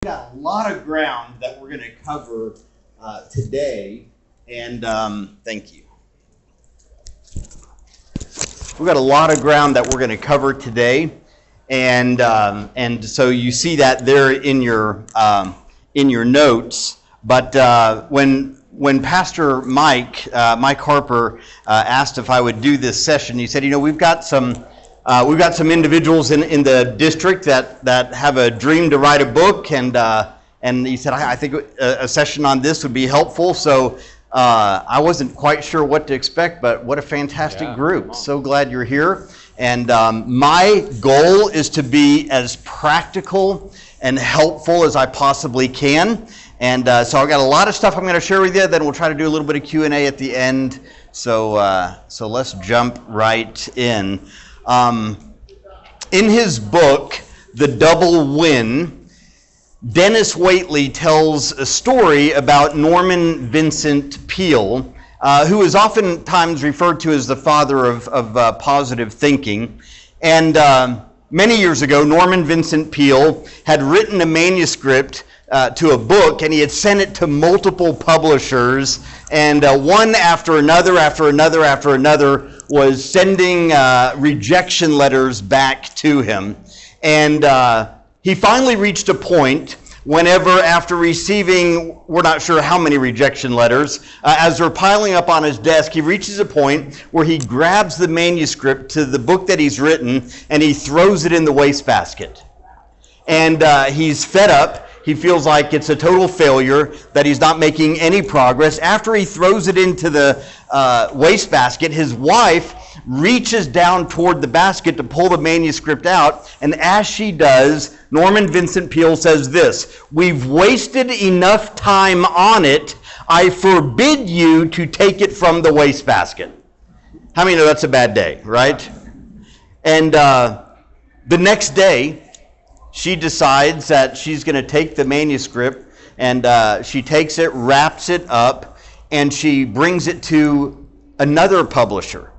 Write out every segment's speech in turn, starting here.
Got a lot of ground that we're going to cover today, and thank you. We've got a lot of ground that we're going to cover today, and so you see that there in your notes. But when Pastor Mike Harper asked if I would do this session, he said, we've got some individuals in the district that have a dream to write a book, and he said, I think a session on this would be helpful. So I wasn't quite sure what to expect, but what a fantastic group. So glad you're here. And my goal is to be as practical and helpful as I possibly can. And so I've got a lot of stuff I'm going to share with you. Then we'll try to do a little bit of Q&A at the end. So let's jump right in. In his book, The Double Win, Dennis Waitley tells a story about Norman Vincent Peale, who is oftentimes referred to as the father of positive thinking. And many years ago, Norman Vincent Peale had written a manuscript to a book, and he had sent it to multiple publishers, and one after another was sending rejection letters back to him. And he finally reached a point whenever, after receiving, we're not sure how many rejection letters, as they're piling up on his desk, he reaches a point where he grabs the manuscript to the book that he's written, and he throws it in the wastebasket. And he's fed up. He feels like it's a total failure, that he's not making any progress. After he throws it into the wastebasket, his wife reaches down toward the basket to pull the manuscript out, and as she does, Norman Vincent Peale says this: "We've wasted enough time on it. I forbid you to take it from the wastebasket." How many know that's a bad day, right? And the next day, she decides that she's going to take the manuscript, and she takes it, wraps it up, and she brings it to another publisher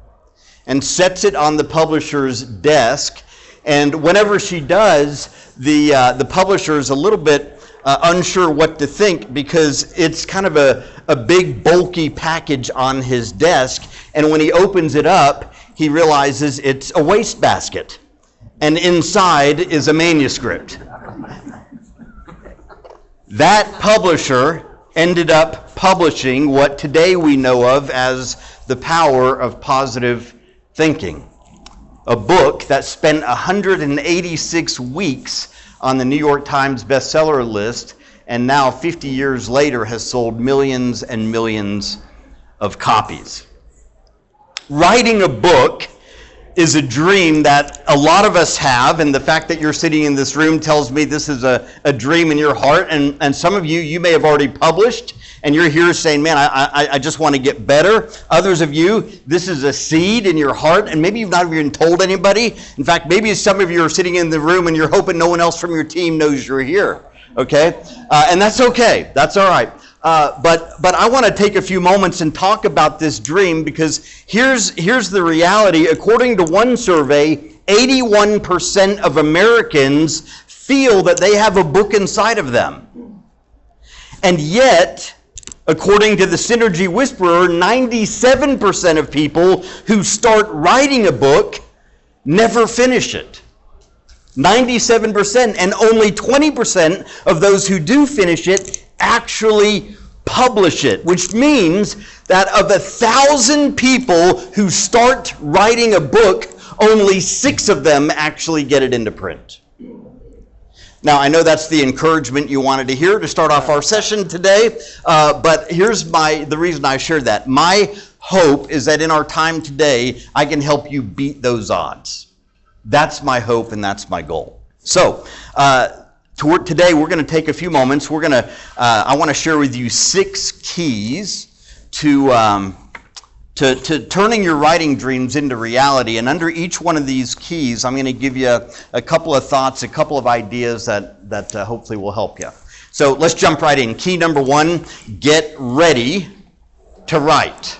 and sets it on the publisher's desk. And whenever she does, the publisher is a little bit unsure what to think, because it's kind of a big, bulky package on his desk. And when he opens it up, he realizes it's a wastebasket, and inside is a manuscript. That publisher ended up publishing what today we know of as The Power of Positive Thinking, a book that spent 186 weeks on the New York Times bestseller list, and now 50 years later has sold millions and millions of copies. Writing a book is a dream that a lot of us have, and the fact that you're sitting in this room tells me this is a dream in your heart. And some of you may have already published, and you're here saying, man, I just want to get better. Others of you, this is a seed in your heart, and maybe you've not even told anybody. In fact, maybe some of you are sitting in the room and you're hoping no one else from your team knows you're here, okay? And that's okay. That's all right. But I want to take a few moments and talk about this dream, because here's the reality. According to one survey, 81% of Americans feel that they have a book inside of them. And yet, according to the Synergy Whisperer, 97% of people who start writing a book never finish it. 97%, and only 20% of those who do finish it actually publish it, which means that of 1,000 people who start writing a book, only 6 of them actually get it into print. Now, I know that's the encouragement you wanted to hear to start off our session today, but here's the reason I shared that. My hope is that in our time today, I can help you beat those odds. That's my hope, and that's my goal. So, today we're going to take a few moments. I want to share with you 6 keys to turning your writing dreams into reality. And under each one of these keys, I'm going to give you a couple of thoughts, a couple of ideas that hopefully will help you. So let's jump right in. Key number 1, get ready to write.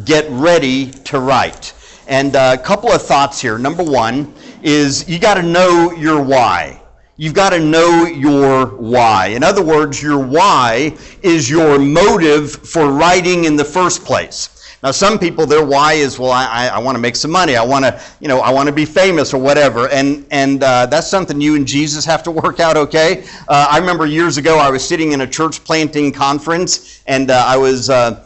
Get ready to write. And a couple of thoughts here. Number 1 is you got to know your why. You've got to know your why. In other words, your why is your motive for writing in the first place. Now, some people, their why is, well, I want to make some money. I want to be famous or whatever. And that's something you and Jesus have to work out, okay? I remember years ago, I was sitting in a church planting conference, and I was a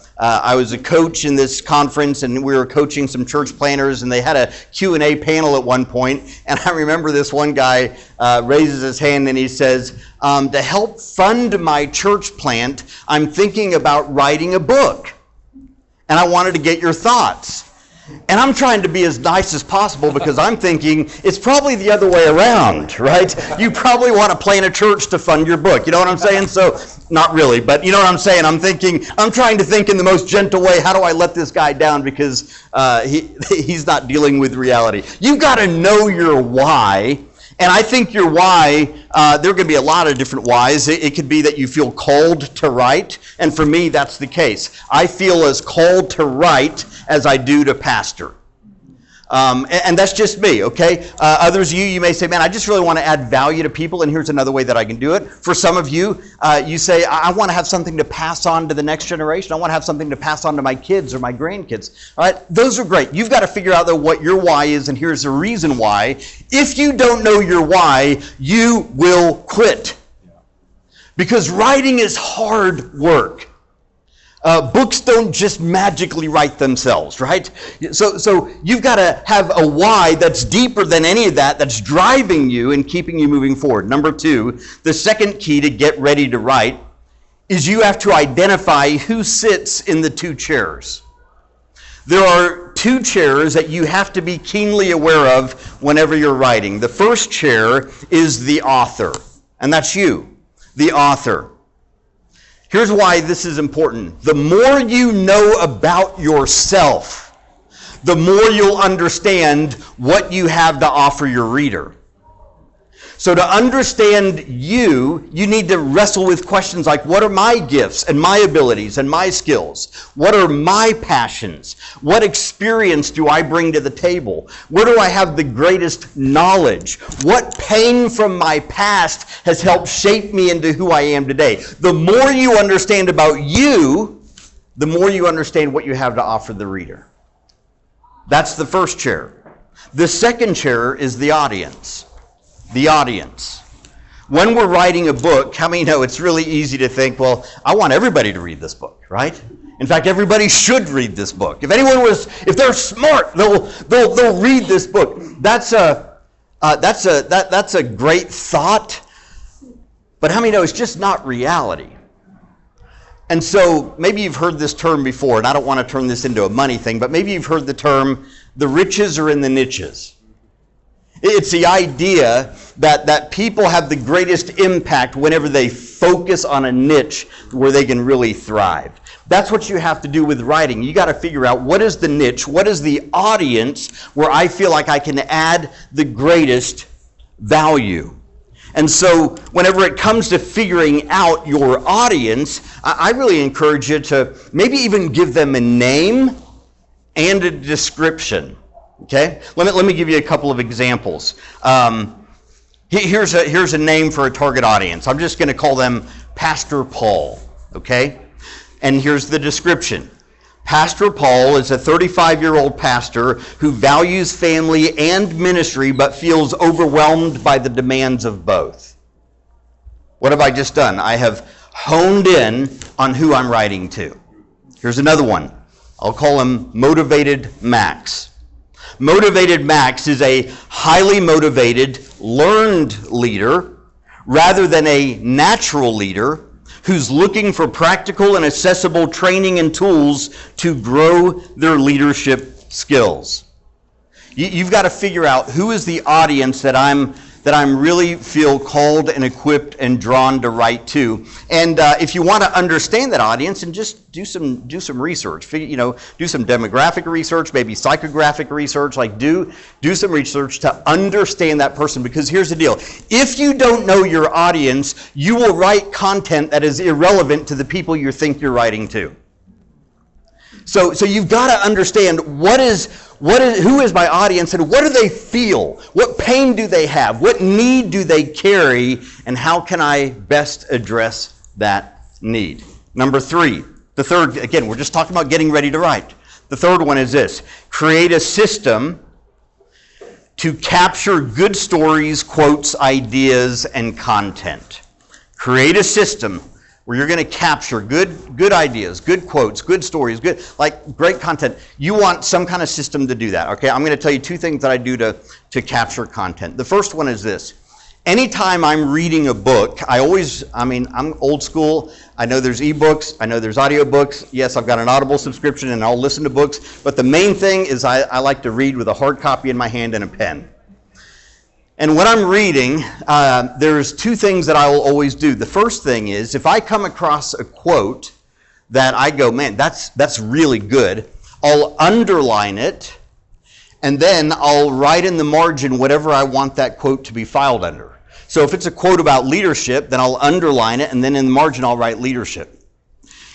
coach in this conference, and we were coaching some church planters, and they had a Q&A panel at one point, and I remember this one guy raises his hand and he says, to help fund my church plant, I'm thinking about writing a book, and I wanted to get your thoughts. And I'm trying to be as nice as possible because I'm thinking it's probably the other way around, right? You probably want to plant a church to fund your book. You know what I'm saying? So, not really, but you know what I'm saying? I'm trying to think in the most gentle way, how do I let this guy down because he's not dealing with reality. You've got to know your why. And I think your why, there are going to be a lot of different whys. It could be that you feel called to write, and for me, that's the case. I feel as called to write as I do to pastor. And that's just me, okay? Others of you may say, man, I just really want to add value to people, and here's another way that I can do it. For some of you, you say, I want to have something to pass on to the next generation. I want to have something to pass on to my kids or my grandkids. All right? Those are great. You've got to figure out, though, what your why is, and here's the reason why. If you don't know your why, you will quit. Because writing is hard work. Books don't just magically write themselves, right? So you've got to have a why that's deeper than any of that, that's driving you and keeping you moving forward. Number two, the second key to get ready to write is you have to identify who sits in the two chairs. There are two chairs that you have to be keenly aware of whenever you're writing. The first chair is the author, and that's you, the author. Here's why this is important. The more you know about yourself, the more you'll understand what you have to offer your reader. So to understand you need to wrestle with questions like, what are my gifts and my abilities and my skills? What are my passions? What experience do I bring to the table? Where do I have the greatest knowledge? What pain from my past has helped shape me into who I am today? The more you understand about you, the more you understand what you have to offer the reader. That's the first chair. The second chair is the audience. The audience. When we're writing a book, how many know it's really easy to think, well, I want everybody to read this book, right? In fact, everybody should read this book. If they're smart, they'll read this book. That's a great thought, but how many know it's just not reality? And so maybe you've heard this term before, and I don't want to turn this into a money thing, but maybe you've heard the term, the riches are in the niches. It's the idea that people have the greatest impact whenever they focus on a niche where they can really thrive. That's what you have to do with writing. You got to figure out what is the niche, what is the audience where I feel like I can add the greatest value. And so whenever it comes to figuring out your audience, I really encourage you to maybe even give them a name and a description. Okay, let me give you a couple of examples. Here's a name for a target audience. I'm just going to call them Pastor Paul. Okay, and here's the description. Pastor Paul is a 35-year-old pastor who values family and ministry but feels overwhelmed by the demands of both. What have I just done? I have honed in on who I'm writing to. Here's another one. I'll call him Motivated Max. Motivated Max is a highly motivated, learned leader rather than a natural leader who's looking for practical and accessible training and tools to grow their leadership skills. You've got to figure out who is the audience that I'm really feel called and equipped and drawn to write to. And if you want to understand that audience, and just do some research, do some demographic research, maybe psychographic research, like do some research to understand that person. Because here's the deal. If you don't know your audience, you will write content that is irrelevant to the people you think you're writing to. So you've got to understand who is my audience and what do they feel? What pain do they have? What need do they carry? And how can I best address that need? Number 3, the third, again, we're just talking about getting ready to write. The third one is this: create a system to capture good stories, quotes, ideas, and content. Create a system where you're going to capture good ideas, good quotes, good stories, great content. You want some kind of system to do that, okay? I'm going to tell you 2 things that I do to capture content. The first one is this. Anytime I'm reading a book, I'm old school. I know there's ebooks. I know there's audiobooks. Yes, I've got an Audible subscription and I'll listen to books. But the main thing is I like to read with a hard copy in my hand and a pen. And when I'm reading, there's 2 things that I will always do. The first thing is if I come across a quote that I go, man, that's really good, I'll underline it, and then I'll write in the margin whatever I want that quote to be filed under. So if it's a quote about leadership, then I'll underline it, and then in the margin I'll write leadership.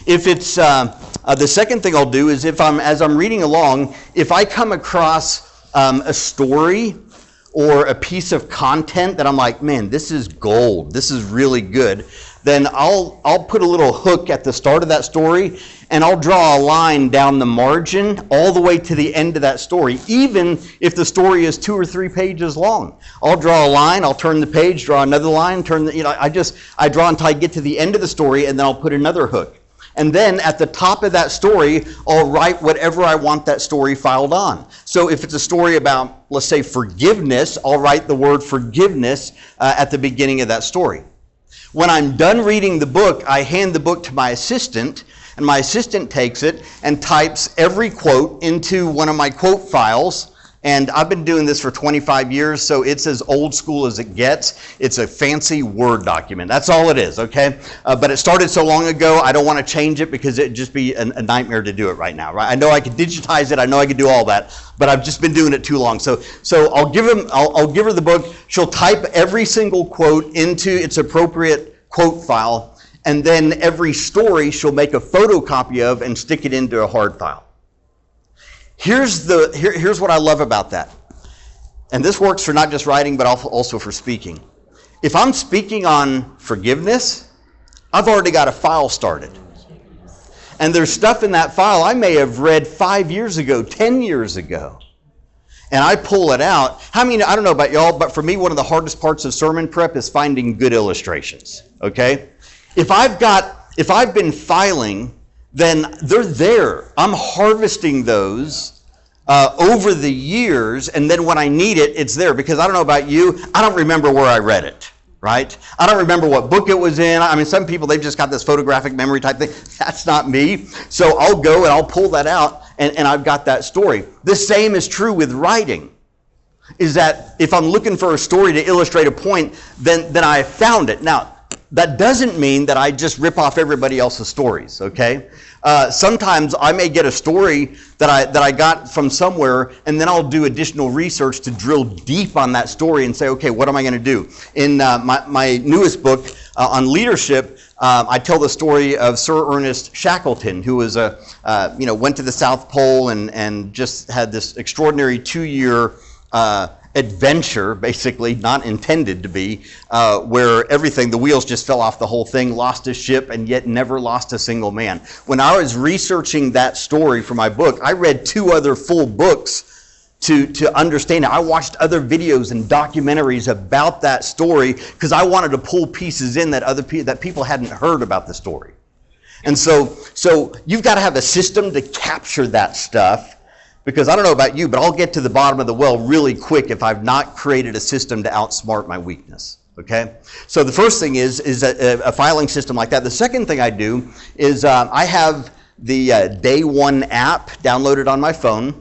If it's the second thing I'll do is as I'm reading along, if I come across a story or a piece of content that I'm like, man, this is gold, this is really good, then I'll put a little hook at the start of that story, and I'll draw a line down the margin all the way to the end of that story, even if the story is 2 or 3 pages long. I'll draw a line, I'll turn the page, draw another line, I draw until I get to the end of the story, and then I'll put another hook. And then at the top of that story, I'll write whatever I want that story filed on. So if it's a story about, let's say, forgiveness, I'll write the word forgiveness at the beginning of that story. When I'm done reading the book, I hand the book to my assistant, and my assistant takes it and types every quote into one of my quote files. And I've been doing this for 25 years, so it's as old school as it gets. It's a fancy Word document. That's all it is, okay? But it started so long ago, I don't want to change it because it'd just be a nightmare to do it right now, right? I know I could digitize it, I know I could do all that, but I've just been doing it too long. So I'll give her the book. She'll type every single quote into its appropriate quote file, and then every story she'll make a photocopy of and stick it into a hard file. Here's what I love about that. And this works for not just writing, but also for speaking. If I'm speaking on forgiveness, I've already got a file started. And there's stuff in that file I may have read 5 years ago, 10 years ago. And I pull it out. I don't know about y'all, but for me, one of the hardest parts of sermon prep is finding good illustrations, okay? If I've been filing, then they're there. I'm harvesting those over the years, and then when I need it, it's there. Because I don't know about you, I don't remember where I read it, right? I don't remember what book it was in. Some people, they've just got this photographic memory type thing. That's not me. So I'll go and I'll pull that out, and I've got that story. The same is true with writing. Is that if I'm looking for a story to illustrate a point, then I found it. Now, that doesn't mean that I just rip off everybody else's stories, okay? Sometimes I may get a story that I got from somewhere, and then I'll do additional research to drill deep on that story and say, okay, what am I going to do? In my newest book on leadership, I tell the story of Sir Ernest Shackleton, who was went to the South Pole and just had this extraordinary 2-year adventure, basically, not intended to be, where the wheels just fell off the whole thing, lost his ship, and yet never lost a single man. When I was researching that story for my book, I read 2 other full books to understand it. I watched other videos and documentaries about that story because I wanted to pull pieces in that people hadn't heard about the story. And so you've got to have a system to capture that stuff. Because I don't know about you, but I'll get to the bottom of the well really quick if I've not created a system to outsmart my weakness, okay? So the first thing is a filing system like that. The second thing I do is I have the Day One app downloaded on my phone,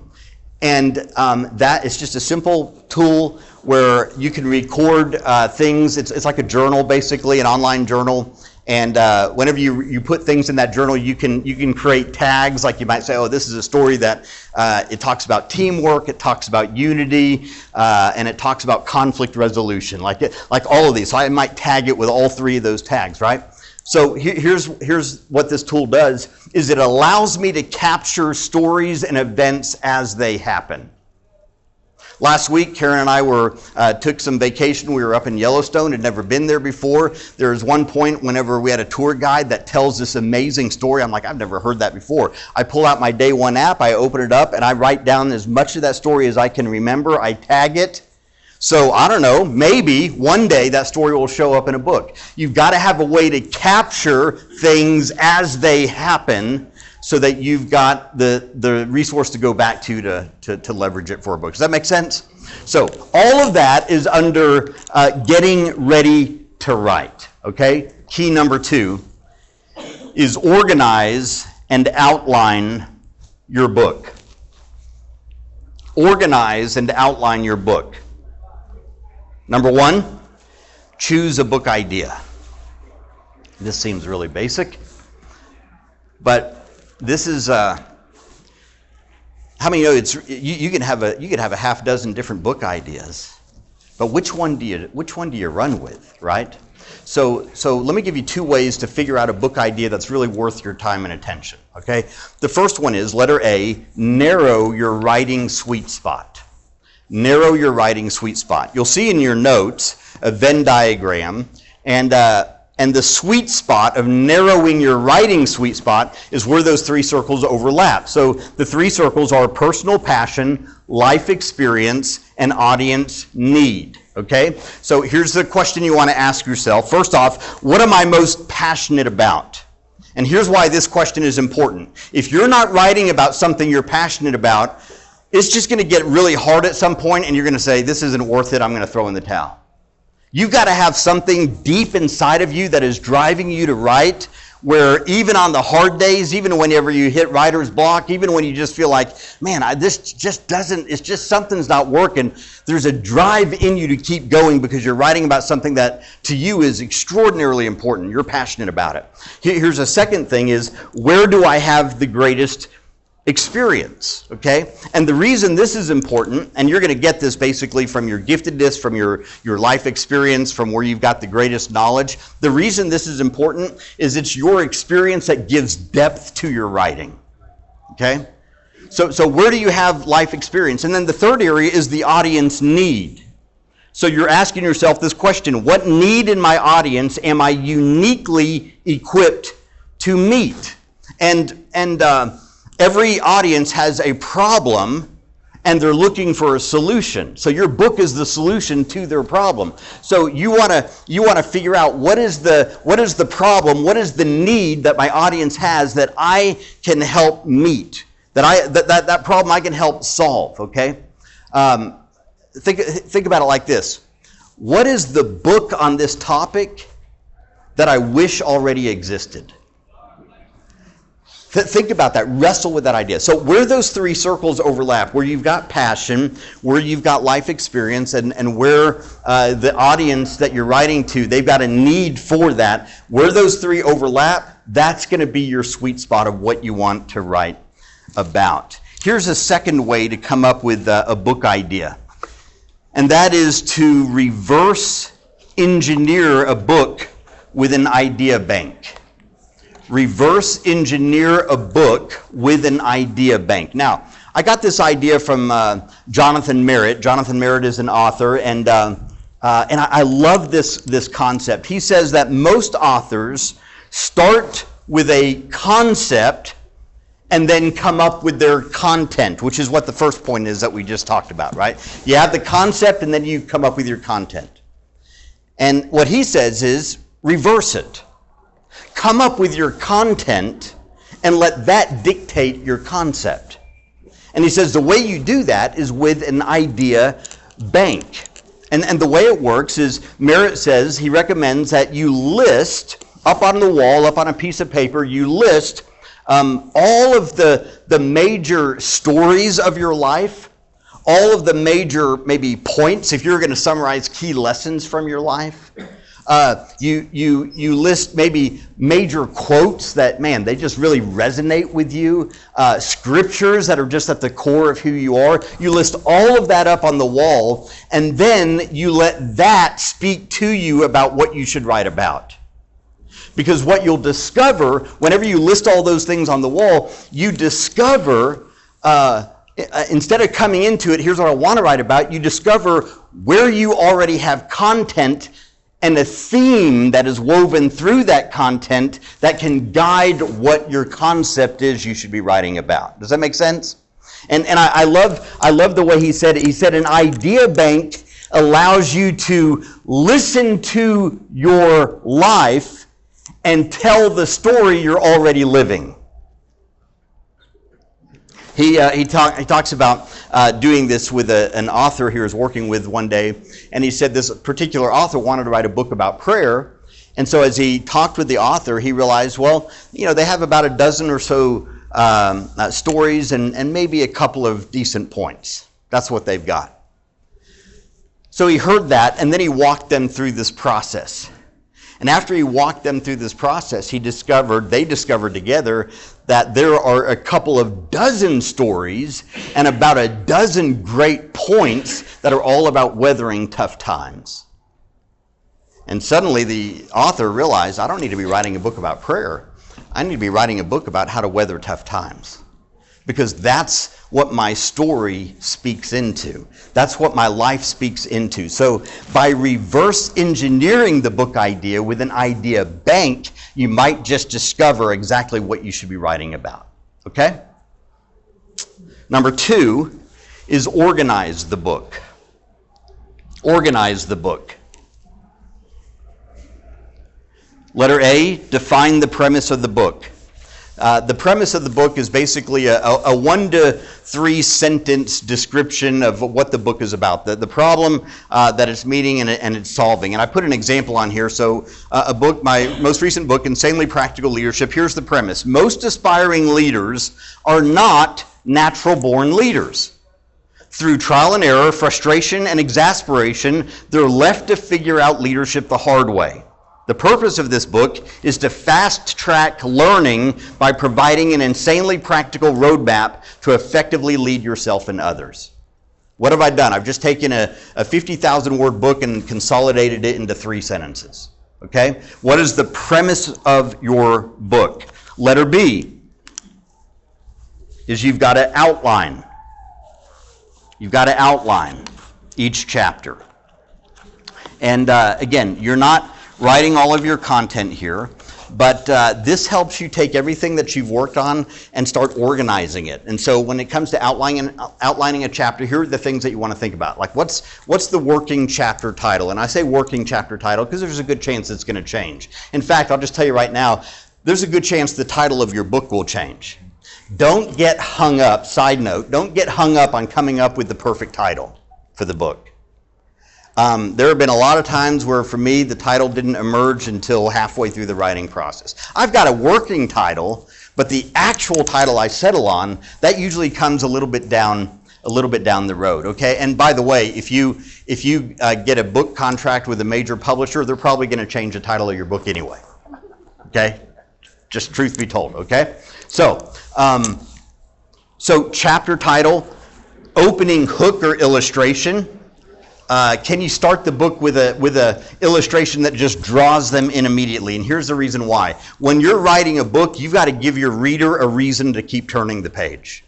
and that is just a simple tool where you can record things. It's like a journal, basically, an online journal. And whenever you put things in that journal, you can create tags. Like you might say, oh, this is a story that it talks about teamwork, it talks about unity, and it talks about conflict resolution, like all of these. So I might tag it with all 3 of those tags, right? So here's what this tool does, is it allows me to capture stories and events as they happen. Last week, Karen and I took some vacation. We were up in Yellowstone, had never been there before. There was one point whenever we had a tour guide that tells this amazing story. I'm like, I've never heard that before. I pull out my Day One app, I open it up, and I write down as much of that story as I can remember. I tag it. So I don't know, maybe one day that story will show up in a book. You've got to have a way to capture things as they happen so that you've got the resource to go back to leverage it for a book. Does that make sense? So all of that is under getting ready to write, okay? Key number 2 is organize and outline your book. Organize and outline your book. Number 1, choose a book idea. This seems really basic, but this is how many know you can have a half dozen different book ideas, but which one do you run with, right? So let me give you 2 ways to figure out a book idea that's really worth your time and attention. Okay, the first one is letter A: narrow your writing sweet spot. Narrow your writing sweet spot. You'll see in your notes a Venn diagram, and the sweet spot of narrowing your writing sweet spot is where those 3 circles overlap. So the 3 circles are personal passion, life experience, and audience need. Okay? So here's the question you want to ask yourself. First off, what am I most passionate about? And here's why this question is important. If you're not writing about something you're passionate about, it's just going to get really hard at some point, and you're going to say, this isn't worth it, I'm going to throw in the towel. You've got to have something deep inside of you that is driving you to write, where even on the hard days, even whenever you hit writer's block, even when you just feel like, man, something's not working, there's a drive in you to keep going because you're writing about something that to you is extraordinarily important. You're passionate about it. Here's a second thing is, where do I have the greatest experience, okay? And the reason this is important, and you're going to get this basically from your giftedness, from your life experience, from where you've got the greatest knowledge. The reason this is important is it's your experience that gives depth to your writing, okay? So where do you have life experience? And then the third area is the audience need. So you're asking yourself this question: what need in my audience am I uniquely equipped to meet? And every audience has a problem, and they're looking for a solution. So your book is the solution to their problem. So you want to figure out what is the problem, what is the need that my audience has that I can help meet, that problem I can help solve. Okay, think about it like this: what is the book on this topic that I wish already existed? Think about that. Wrestle with that idea. So where those 3 circles overlap, where you've got passion, where you've got life experience, and where the audience that you're writing to, they've got a need for that, where those 3 overlap, that's going to be your sweet spot of what you want to write about. Here's a second way to come up with a book idea, and that is to reverse engineer a book with an idea bank. Reverse engineer a book with an idea bank. Now, I got this idea from Jonathan Merritt. Jonathan Merritt is an author, and I love this concept. He says that most authors start with a concept and then come up with their content, which is what the first point is that we just talked about, right? You have the concept, and then you come up with your content. And what he says is, reverse it. Come up with your content and let that dictate your concept. And he says the way you do that is with an idea bank. And the way it works is, Merritt says, he recommends that you list up on the wall, up on a piece of paper, you list all of the major stories of your life, all of the major maybe points, if you're going to summarize key lessons from your life. You list maybe major quotes that, man, they just really resonate with you. Scriptures that are just at the core of who you are. You list all of that up on the wall, and then you let that speak to you about what you should write about. Because what you'll discover, whenever you list all those things on the wall, you discover, instead of coming into it, here's what I want to write about, you discover where you already have content and a theme that is woven through that content that can guide what your concept is you should be writing about. Does that make sense? And I love the way he said it. He said an idea bank allows you to listen to your life and tell the story you're already living. He talks about doing this with an author he was working with one day, and he said this particular author wanted to write a book about prayer, and so as he talked with the author, he realized, well, they have about a dozen or so stories and maybe a couple of decent points. That's what they've got. So he heard that, and then he walked them through this process. And after he walked them through this process, they discovered together that there are a couple of dozen stories and about a dozen great points that are all about weathering tough times. And suddenly the author realized, I don't need to be writing a book about prayer. I need to be writing a book about how to weather tough times. Because that's what my story speaks into. That's what my life speaks into. So by reverse engineering the book idea with an idea bank, you might just discover exactly what you should be writing about. Okay? Number 2 is organize the book. Organize the book. Letter A, define the premise of the book. The premise of the book is basically a 1 to 3 sentence description of what the book is about, the problem that it's meeting and it's solving. And I put an example on here. So my most recent book, Insanely Practical Leadership, here's the premise. Most aspiring leaders are not natural-born leaders. Through trial and error, frustration, and exasperation, they're left to figure out leadership the hard way. The purpose of this book is to fast-track learning by providing an insanely practical roadmap to effectively lead yourself and others. What have I done? I've just taken a 50,000-word book and consolidated it into 3 sentences. Okay? What is the premise of your book? Letter B is you've got to outline. You've got to outline each chapter. And again, you're not writing all of your content here, but this helps you take everything that you've worked on and start organizing it. And so when it comes to outlining a chapter, here are the things that you want to think about. Like what's the working chapter title? And I say working chapter title because there's a good chance it's going to change. In fact, I'll just tell you right now, there's a good chance the title of your book will change. Don't get hung up, side note, don't get hung up on coming up with the perfect title for the book. There have been a lot of times where, for me, the title didn't emerge until halfway through the writing process. I've got a working title, but the actual title I settle on, that usually comes a little bit down the road. Okay. And by the way, if you get a book contract with a major publisher, they're probably going to change the title of your book anyway. Okay. Just truth be told. Okay. So chapter title, opening hook or illustration. Can you start the book with a illustration that just draws them in immediately? And here's the reason why. When you're writing a book, you've got to give your reader a reason to keep turning the page.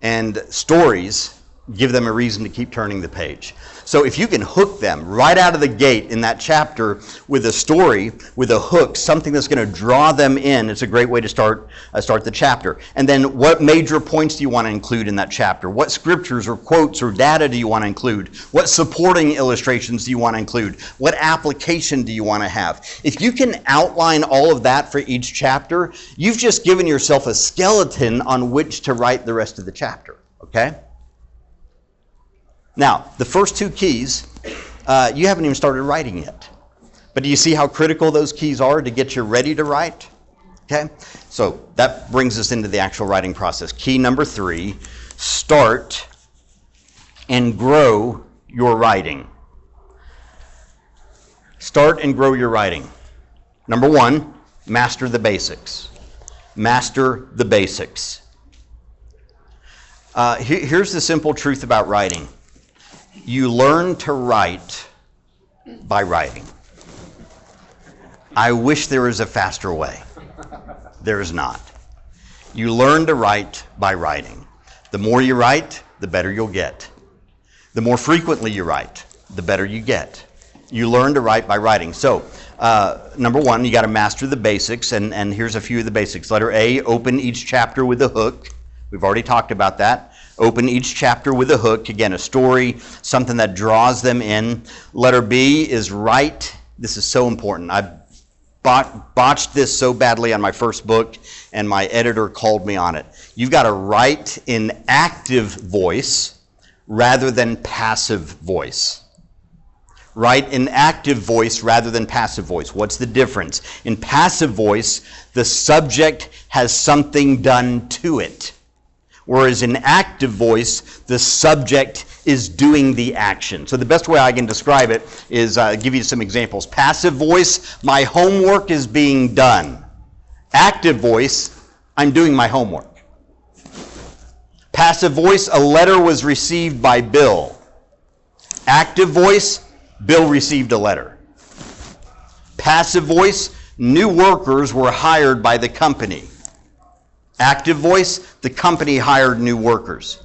And stories give them a reason to keep turning the page. So if you can hook them right out of the gate in that chapter with a story, with a hook, something that's going to draw them in, it's a great way to start the chapter. And then what major points do you want to include in that chapter? What scriptures or quotes or data do you want to include? What supporting illustrations do you want to include? What application do you want to have? If you can outline all of that for each chapter, you've just given yourself a skeleton on which to write the rest of the chapter. Okay? Now, the first 2 keys, you haven't even started writing yet. But do you see how critical those keys are to get you ready to write? Okay? So that brings us into the actual writing process. Key number 3, start and grow your writing. Start and grow your writing. Number 1, master the basics. Master the basics. Here's the simple truth about writing. You learn to write by writing. I wish there was a faster way. There is not. You learn to write by writing. The more you write, the better you'll get. The more frequently you write, the better you get. You learn to write by writing. So, number one, you got to master the basics, and here's a few of the basics. Letter A, open each chapter with a hook. We've already talked about that. Open each chapter with a hook. Again, a story, something that draws them in. Letter B is write. This is so important. I botched this so badly on my first book, and my editor called me on it. You've got to write in active voice rather than passive voice. Write in active voice rather than passive voice. What's the difference? In passive voice, the subject has something done to it. Whereas in active voice, the subject is doing the action. So the best way I can describe it is give you some examples. Passive voice, my homework is being done. Active voice, I'm doing my homework. Passive voice, a letter was received by Bill. Active voice, Bill received a letter. Passive voice, new workers were hired by the company. Active voice, the company hired new workers.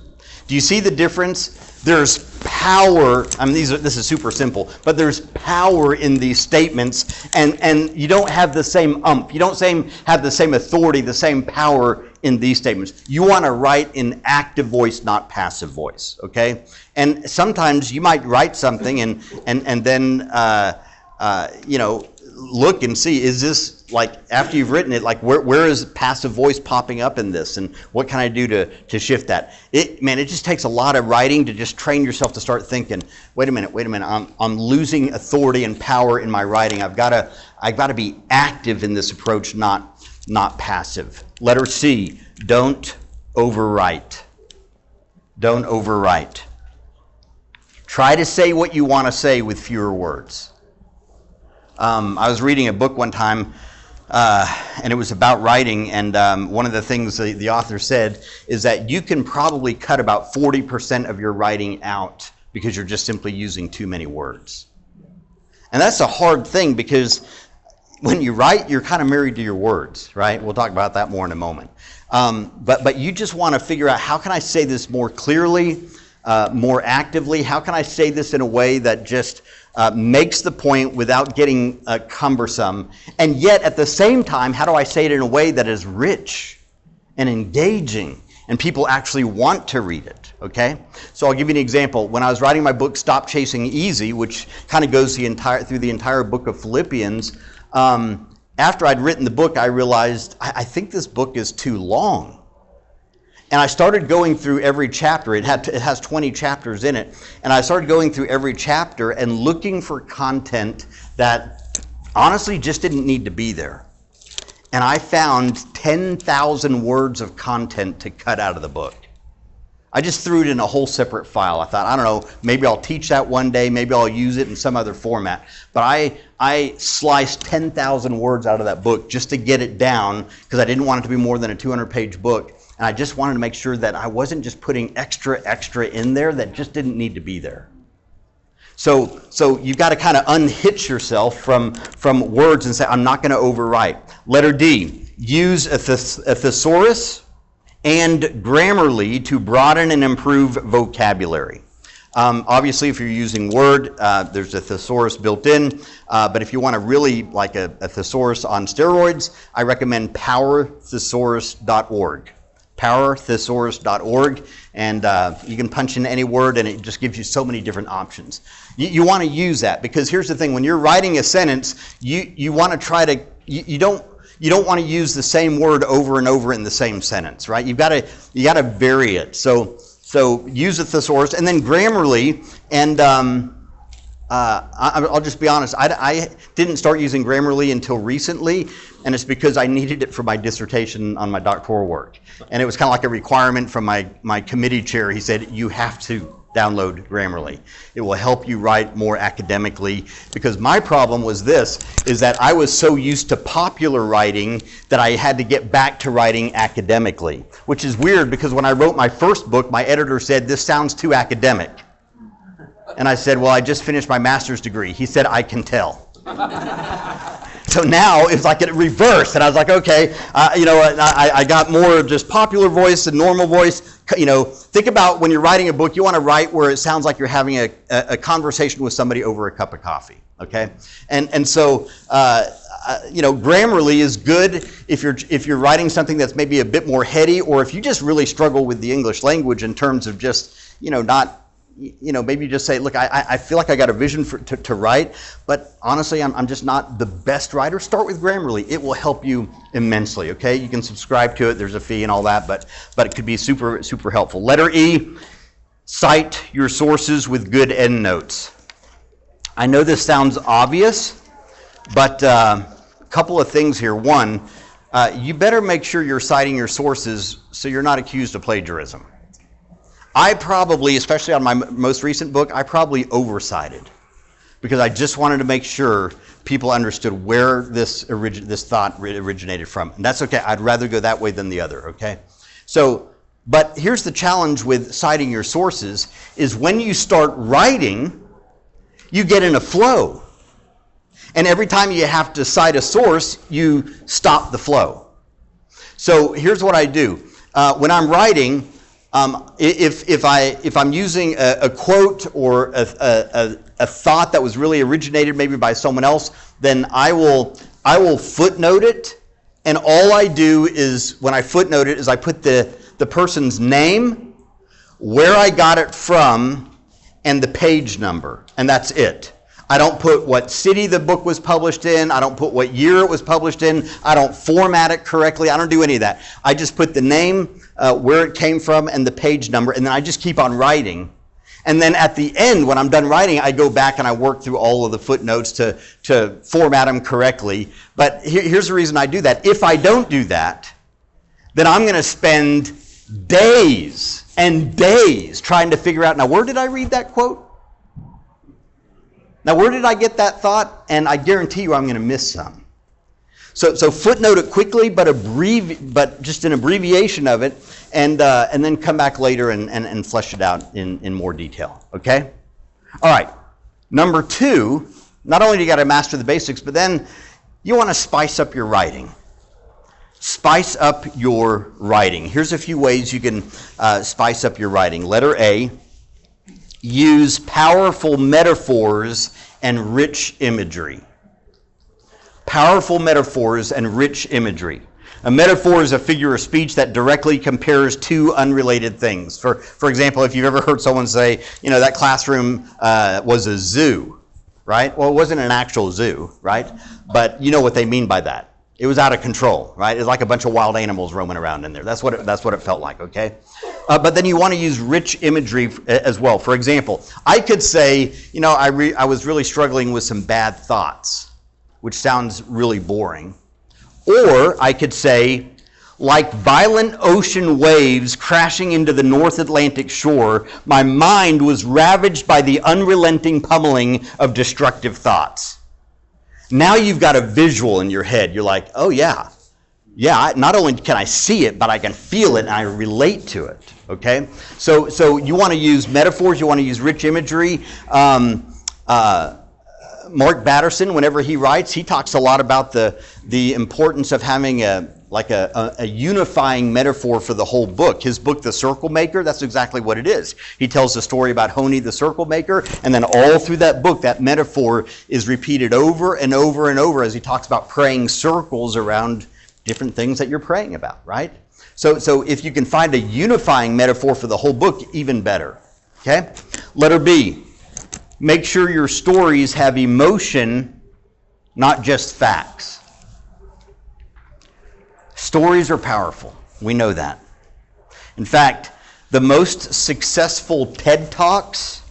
Do you see the difference? There's power. I mean, this is super simple, but there's power in these statements, and you don't have the same umph. You don't have the same authority, the same power in these statements. You want to write in active voice, not passive voice, okay? And sometimes you might write something and then, look and see, is this, like, after you've written it, like, where is passive voice popping up in this, and what can I do to shift that? It just takes a lot of writing to just train yourself to start thinking, wait a minute, I'm losing authority and power in my writing. I've got to be active in this approach, not passive. Letter C, don't overwrite. Don't overwrite. Try to say what you want to say with fewer words. I was reading a book one time, and it was about writing, and one of the things the author said is that you can probably cut about 40% of your writing out because you're just simply using too many words. And that's a hard thing, because when you write, you're kind of married to your words, right? We'll talk about that more in a moment. But you just want to figure out, how can I say this more clearly, more actively? How can I say this in a way that just makes the point without getting cumbersome? And yet, at the same time, how do I say it in a way that is rich and engaging and people actually want to read it? Okay? So I'll give you an example. When I was writing my book, Stop Chasing Easy, which kind of goes through the entire book of Philippians, after I'd written the book, I realized I think this book is too long. And I started going through every chapter. It has 20 chapters in it. And I started going through every chapter and looking for content that honestly just didn't need to be there. And I found 10,000 words of content to cut out of the book. I just threw it in a whole separate file. I thought, I don't know, maybe I'll teach that one day, maybe I'll use it in some other format. But I sliced 10,000 words out of that book just to get it down, because I didn't want it to be more than a 200-page book. And I just wanted to make sure that I wasn't just putting extra in there that just didn't need to be there. So you've got to kind of unhitch yourself from words and say, I'm not going to overwrite. Letter D, use a thesaurus and Grammarly to broaden and improve vocabulary. Obviously, if you're using Word, there's a thesaurus built in. But if you want to really like a thesaurus on steroids, I recommend powerthesaurus.org. powerthesaurus.org, and you can punch in any word and it just gives you so many different options. You want to use that, because here's the thing: when you're writing a sentence, you want to try to, you don't want to use the same word over and over in the same sentence, right? You got to vary it. So use a thesaurus, and then Grammarly, and I'll just be honest, I didn't start using Grammarly until recently, and it's because I needed it for my dissertation on my doctoral work. And it was kind of like a requirement from my committee chair. He said, you have to download Grammarly. It will help you write more academically, because my problem was this, is that I was so used to popular writing that I had to get back to writing academically, which is weird, because when I wrote my first book, my editor said, this sounds too academic. And I said, well, I just finished my master's degree. He said, I can tell. So now it's like it reversed, and I was like, okay, I got more just popular voice and normal voice. Think about when you're writing a book, you want to write where it sounds like you're having a conversation with somebody over a cup of coffee, okay? And so, Grammarly is good if you're writing something that's maybe a bit more heady, or if you just really struggle with the English language in terms of just, maybe you just say, look, I feel like I got a vision to write, but honestly, I'm just not the best writer. Start with Grammarly. It will help you immensely, okay? You can subscribe to it. There's a fee and all that, but it could be super, super helpful. Letter E, cite your sources with good endnotes. I know this sounds obvious, but a couple of things here. One, you better make sure you're citing your sources so you're not accused of plagiarism. I probably, especially on my most recent book, I probably oversighted because I just wanted to make sure people understood where this thought originated from. And that's okay. I'd rather go that way than the other, okay? So, but here's the challenge with citing your sources is when you start writing, you get in a flow. And every time you have to cite a source, you stop the flow. So here's what I do. When I'm writing, if I'm using a quote or a thought that was really originated maybe by someone else, then I will footnote it, and all I do is when I footnote it is I put the person's name, where I got it from, and the page number, and that's it. I don't put what city the book was published in. I don't put what year it was published in. I don't format it correctly. I don't do any of that. I just put the name, where it came from, and the page number, and then I just keep on writing. And then at the end, when I'm done writing, I go back and I work through all of the footnotes to format them correctly. But here's the reason I do that. If I don't do that, then I'm going to spend days and days trying to figure out, now where did I read that quote? Now, where did I get that thought? And I guarantee you I'm going to miss some. So footnote it quickly, but just an abbreviation of it, and then come back later and flesh it out in more detail, okay? All right, number 2, not only do you got to master the basics, but then you want to spice up your writing. Spice up your writing. Here's a few ways you can spice up your writing. Letter A, use powerful metaphors and rich imagery. Powerful metaphors and rich imagery. A metaphor is a figure of speech that directly compares two unrelated things. For example, if you've ever heard someone say, that classroom was a zoo, right? Well, it wasn't an actual zoo, right? But you know what they mean by that. It was out of control, right? It was like a bunch of wild animals roaming around in there. That's what it felt like, okay? But then you want to use rich imagery as well. For example, I could say, I was really struggling with some bad thoughts, which sounds really boring. Or I could say, like violent ocean waves crashing into the North Atlantic shore, my mind was ravaged by the unrelenting pummeling of destructive thoughts. Now you've got a visual in your head. You're like, oh yeah, not only can I see it, but I can feel it and I relate to it, okay? So you want to use metaphors, you want to use rich imagery. Mark Batterson, whenever he writes, he talks a lot about the importance of having a unifying metaphor for the whole book. His book, The Circle Maker, that's exactly what it is. He tells the story about Honi the Circle Maker, and then all through that book, that metaphor is repeated over and over and over as he talks about praying circles around different things that you're praying about, right? So if you can find a unifying metaphor for the whole book, even better, okay? Letter B, make sure your stories have emotion, not just facts. Stories are powerful. We know that. In fact, the most successful TED Talks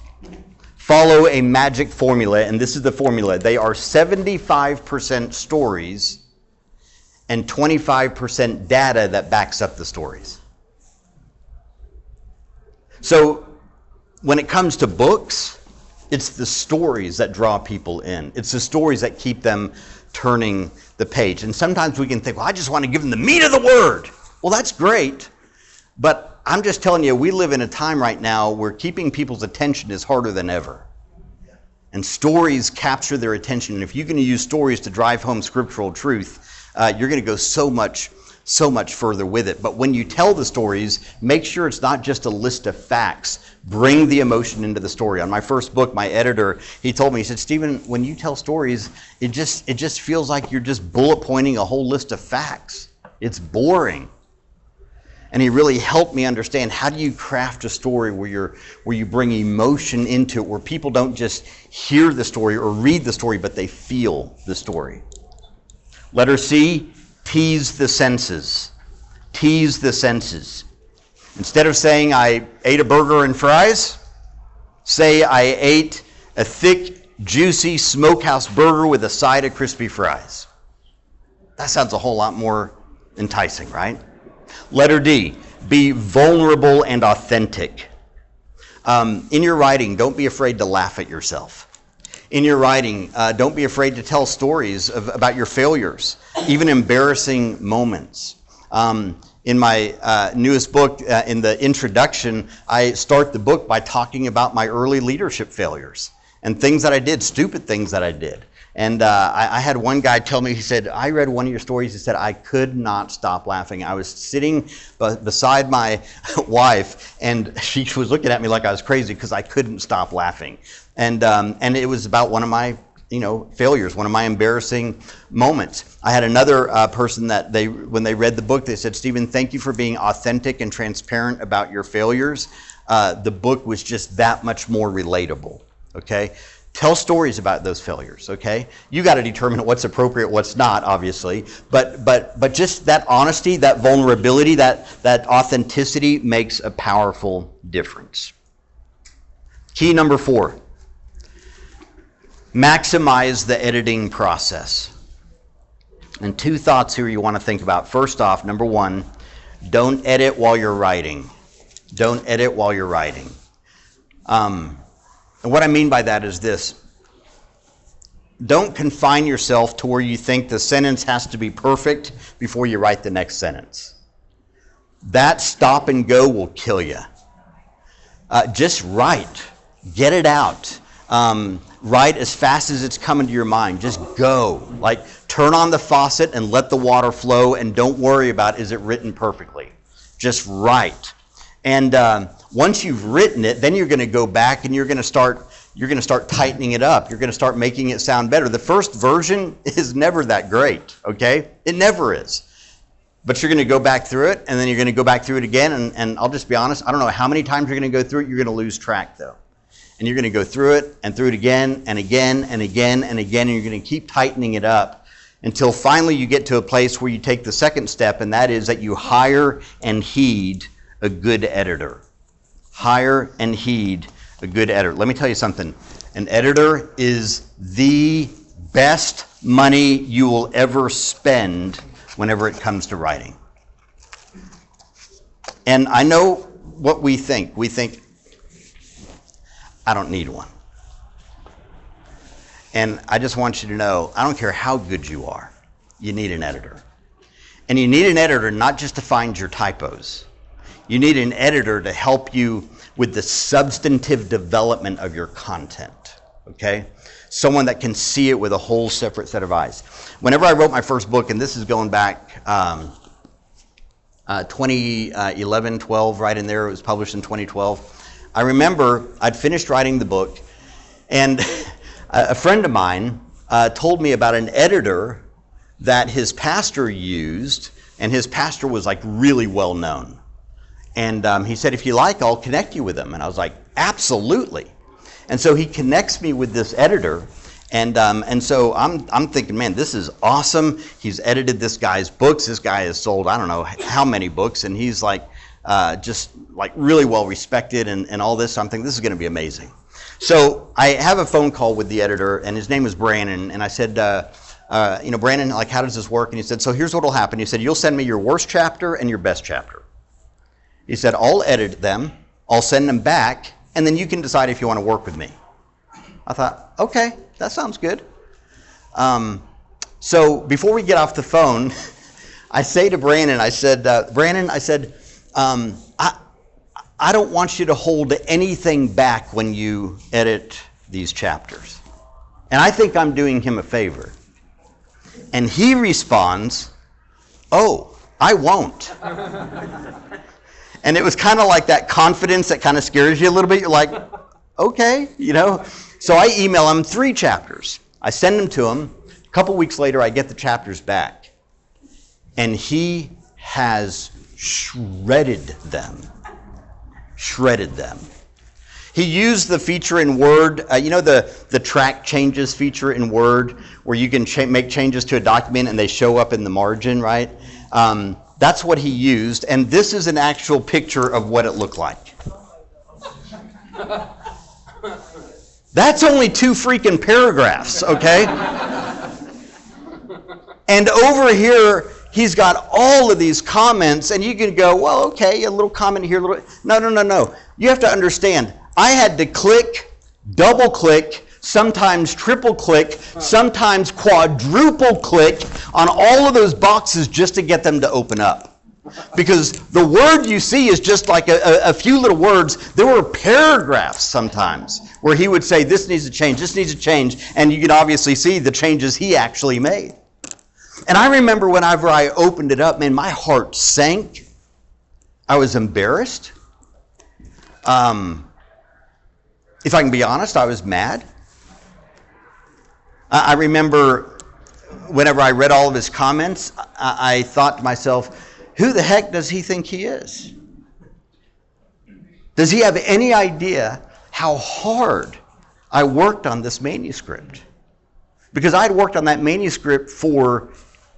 follow a magic formula, and this is the formula. They are 75% stories and 25% data that backs up the stories. So when it comes to books, it's the stories that draw people in. It's the stories that keep them turning the page. And sometimes we can think, well, I just want to give them the meat of the word. Well, that's great. But I'm just telling you, we live in a time right now where keeping people's attention is harder than ever. And stories capture their attention. And if you're going to use stories to drive home scriptural truth, you're going to go so much further with it. But when you tell the stories, make sure it's not just a list of facts. Bring the emotion into the story. On my first book, my editor, he told me, he said, Stephen, when you tell stories, it just feels like you're just bullet pointing a whole list of facts. It's boring. And he really helped me understand, how do you craft a story where you bring emotion into it, where people don't just hear the story or read the story, but they feel the story. Letter C, tease the senses. Tease the senses. Instead of saying, I ate a burger and fries, say, I ate a thick, juicy smokehouse burger with a side of crispy fries. That sounds a whole lot more enticing, right? Letter D, be vulnerable and authentic. In your writing, don't be afraid to laugh at yourself. In your writing, don't be afraid to tell stories about your failures, even embarrassing moments. In my newest book, in the introduction, I start the book by talking about my early leadership failures and things that I did, stupid things that I did. And I had one guy tell me, he said, I read one of your stories, he said, I could not stop laughing. I was sitting beside my wife, and she was looking at me like I was crazy because I couldn't stop laughing. And it was about one of my failures, one of my embarrassing moments. I had another person that when they read the book, they said, Stephen, thank you for being authentic and transparent about your failures. The book was just that much more relatable, okay? Tell stories about those failures, okay? You got to determine what's appropriate, what's not, obviously. But just that honesty, that vulnerability, that authenticity makes a powerful difference. Key number 4. Maximize the editing process. And 2 thoughts here you want to think about. First off, number 1, don't edit while you're writing. Don't edit while you're writing. And what I mean by that is this. Don't confine yourself to where you think the sentence has to be perfect before you write the next sentence. That stop and go will kill you. Just write. Get it out. Write as fast as it's coming to your mind. Just go. Like, turn on the faucet and let the water flow, and don't worry about, is it written perfectly. Just write. And once you've written it, then you're going to go back and you're going to start tightening it up. You're going to start making it sound better. The first version is never that great, okay? It never is. But you're going to go back through it, and then you're going to go back through it again, and I'll just be honest, I don't know how many times you're going to go through it. You're going to lose track, though. And you're going to go through it again and again and again and again, and you're going to keep tightening it up until finally you get to a place where you take the second step, and that is that you hire and heed a good editor. Hire and heed a good editor. Let me tell you something. An editor is the best money you will ever spend whenever it comes to writing. And I know what we think. We think, I don't need one. And I just want you to know, I don't care how good you are, you need an editor. And you need an editor not just to find your typos. You need an editor to help you with the substantive development of your content, okay? Someone that can see it with a whole separate set of eyes. Whenever I wrote my first book, and this is going back 2011, 12, right in there, it was published in 2012. I remember I'd finished writing the book, and a friend of mine told me about an editor that his pastor used, and his pastor was like really well known. And he said, if you like, I'll connect you with him. And I was like, absolutely. And so he connects me with this editor. And so I'm thinking, man, this is awesome. He's edited this guy's books. This guy has sold, I don't know how many books. And he's like, just like really well respected and all this. So I'm thinking, this is going to be amazing. So I have a phone call with the editor, and his name was Brandon. And I said, Brandon, like, how does this work? And he said, so here's what will happen. He said, you'll send me your worst chapter and your best chapter. He said, I'll edit them, I'll send them back, and then you can decide if you want to work with me. I thought, okay, that sounds good. So before we get off the phone, I say to Brandon, I said, I don't want you to hold anything back when you edit these chapters. And I think I'm doing him a favor. And he responds, oh, I won't. And it was kind of like that confidence that kind of scares you a little bit. You're like, okay, you know. So I email him 3 chapters. I send them to him. A couple weeks later, I get the chapters back. And he has shredded them. Shredded them. He used the feature in Word, you know the track changes feature in Word, where you can make changes to a document and they show up in the margin, right? That's what he used, and this is an actual picture of what it looked like. That's only 2 freaking paragraphs, okay? And over here, he's got all of these comments, and you can go, well, okay, a little comment here, a little... No. You have to understand, I had to click, double click, sometimes triple click, sometimes quadruple click on all of those boxes just to get them to open up. Because the word you see is just like a few little words. There were paragraphs sometimes where he would say, this needs to change, this needs to change, and you can obviously see the changes he actually made. And I remember whenever I opened it up, man, my heart sank. I was embarrassed. If I can be honest, I was mad. I remember whenever I read all of his comments, I thought to myself, who the heck does he think he is? Does he have any idea how hard I worked on this manuscript? Because I'd worked on that manuscript for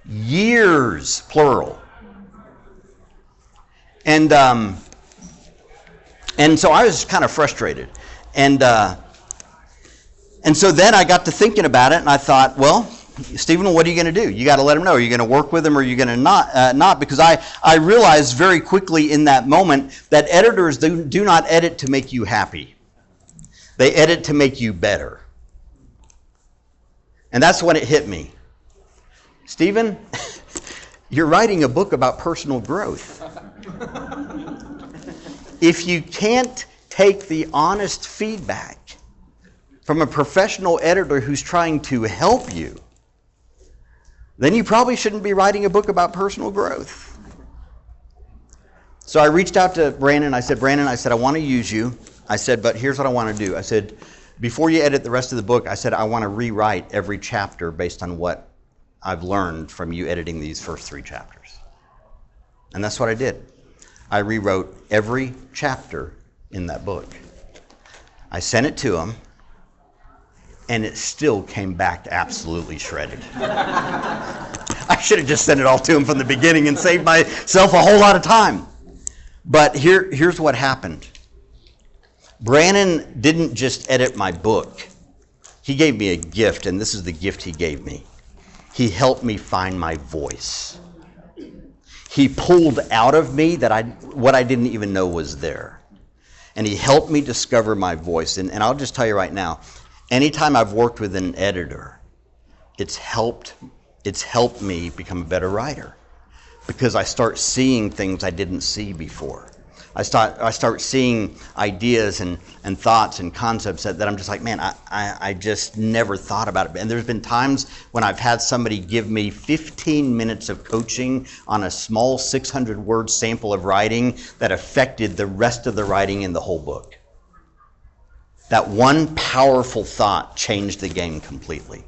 years, plural. And so I was kind of frustrated. And so then I got to thinking about it, and I thought, well, Stephen, what are you going to do? You got to let him know. Are you going to work with him, or are you going to not? Because I realized very quickly in that moment that editors do not edit to make you happy. They edit to make you better. And that's when it hit me. Stephen, you're writing a book about personal growth. If you can't take the honest feedback from a professional editor who's trying to help you, then you probably shouldn't be writing a book about personal growth. So I reached out to Brandon. I said, I want to use you. I said, but here's what I want to do. I said, before you edit the rest of the book, I said, I want to rewrite every chapter based on what I've learned from you editing these first 3 chapters. And that's what I did. I rewrote every chapter in that book. I sent it to him, and it still came back absolutely shredded. I should have just sent it all to him from the beginning and saved myself a whole lot of time. But here's what happened. Brandon didn't just edit my book. He gave me a gift, and this is the gift he gave me. He helped me find my voice. He pulled out of me what I didn't even know was there. And he helped me discover my voice. And I'll just tell you right now, anytime I've worked with an editor, it's helped me become a better writer. Because I start seeing things I didn't see before. I start seeing ideas and thoughts and concepts that I'm just like, man, I just never thought about it. And there's been times when I've had somebody give me 15 minutes of coaching on a small 600-word sample of writing that affected the rest of the writing in the whole book. That one powerful thought changed the game completely.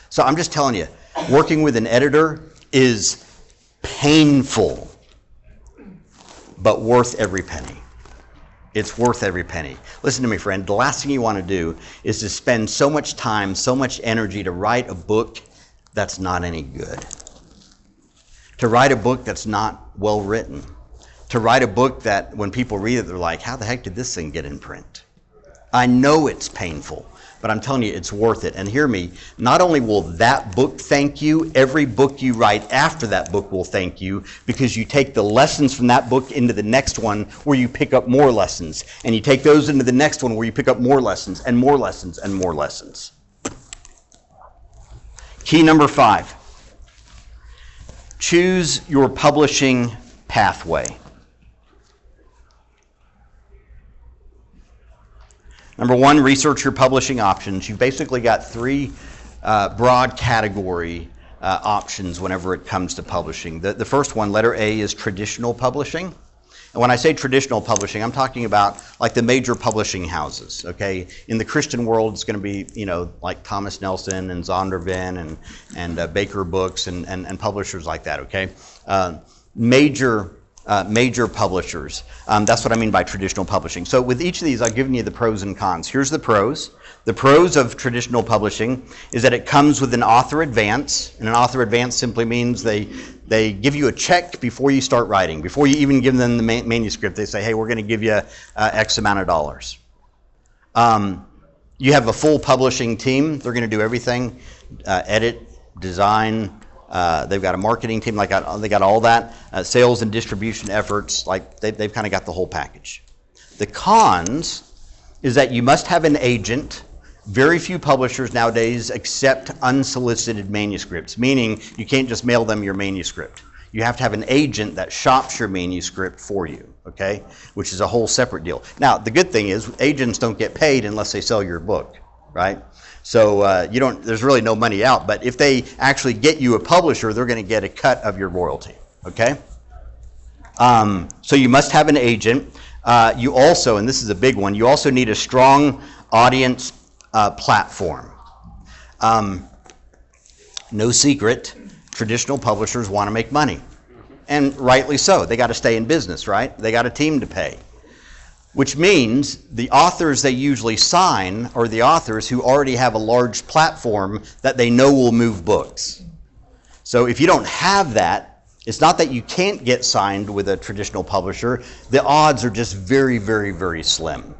So I'm just telling you, working with an editor is painful, but worth every penny. It's worth every penny. Listen to me, friend. The last thing you want to do is to spend so much time, so much energy to write a book that's not any good. To write a book that's not well written. To write a book that when people read it, they're like, how the heck did this thing get in print? I know it's painful, but I'm telling you, it's worth it. And hear me, not only will that book thank you, every book you write after that book will thank you, because you take the lessons from that book into the next one where you pick up more lessons. And you take those into the next one where you pick up more lessons and more lessons and more lessons. Key number 5. Choose your publishing pathway. Number one, research your publishing options. You've basically got three broad category options whenever it comes to publishing. The first one, letter A, is traditional publishing. And when I say traditional publishing, I'm talking about like the major publishing houses, okay? In the Christian world, it's going to be, you know, like Thomas Nelson and Zondervan and Baker Books and publishers like that, okay? Major publishers. That's what I mean by traditional publishing. So with each of these, I've given you the pros and cons. Here's the pros. The pros of traditional publishing is that it comes with an author advance, and an author advance simply means they give you a check before you start writing. Before you even give them the manuscript, they say, hey, we're going to give you X amount of dollars. You have a full publishing team. They're going to do everything, edit, design. They've got a marketing team. They got all that. Sales and distribution efforts. Like they've kind of got the whole package. The cons is that you must have an agent. Very few publishers nowadays accept unsolicited manuscripts, meaning you can't just mail them your manuscript. You have to have an agent that shops your manuscript for you, okay? Which is a whole separate deal. Now, the good thing is agents don't get paid unless they sell your book, right? So there's really no money out, but if they actually get you a publisher, they're going to get a cut of your royalty, okay? So you must have an agent. You also, and this is a big one, you also need a strong audience platform. No secret, traditional publishers want to make money. And rightly so. They got to stay in business, right? They got a team to pay. Which means the authors they usually sign are the authors who already have a large platform that they know will move books. So if you don't have that, it's not that you can't get signed with a traditional publisher. The odds are just very, very, very slim.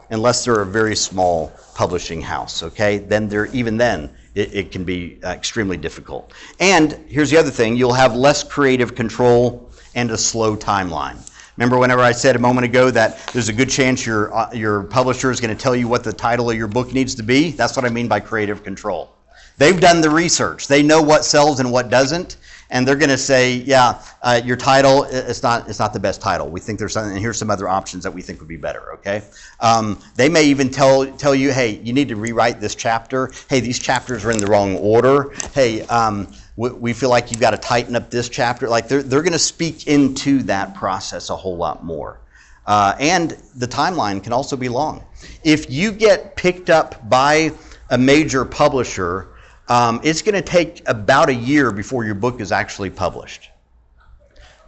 Unless they're a very small publishing house, okay? Even then, it can be extremely difficult. And here's the other thing, you'll have less creative control and a slow timeline. Remember whenever I said a moment ago that there's a good chance your publisher is going to tell you what the title of your book needs to be? That's what I mean by creative control. They've done the research. They know what sells and what doesn't. And they're going to say, yeah, your title, it's not the best title. We think there's something, and here's some other options that we think would be better, okay? They may even tell you, hey, you need to rewrite this chapter. Hey, these chapters are in the wrong order. Hey, we feel like you've got to tighten up this chapter. Like they're going to speak into that process a whole lot more. And the timeline can also be long. If you get picked up by a major publisher, it's going to take about a year before your book is actually published.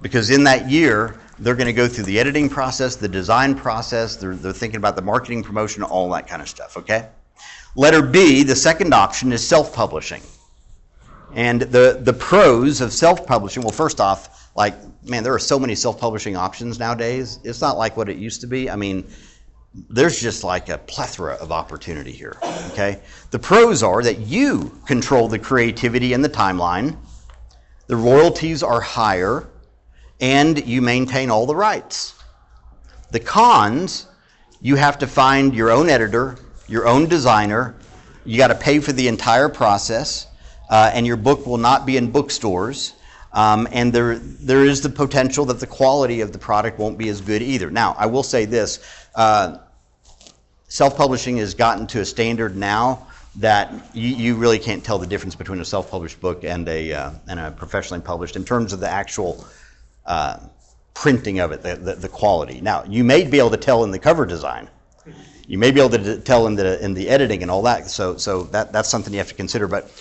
Because in that year, they're going to go through the editing process, the design process, they're thinking about the marketing, promotion, all that kind of stuff, okay? Letter B, the second option, is self-publishing. And the pros of self-publishing, well, first off, like, man, there are so many self-publishing options nowadays. It's not like what it used to be. I mean, there's just like a plethora of opportunity here, okay? The pros are that you control the creativity and the timeline, the royalties are higher, and you maintain all the rights. The cons, you have to find your own editor, your own designer, you got to pay for the entire process, and your book will not be in bookstores, and there is the potential that the quality of the product won't be as good either. Now, I will say this, self-publishing has gotten to a standard now that you really can't tell the difference between a self-published book and a professionally published in terms of the actual printing of it, the quality. Now, you may be able to tell in the cover design. You may be able to tell in the editing and all that. So that's something you have to consider. But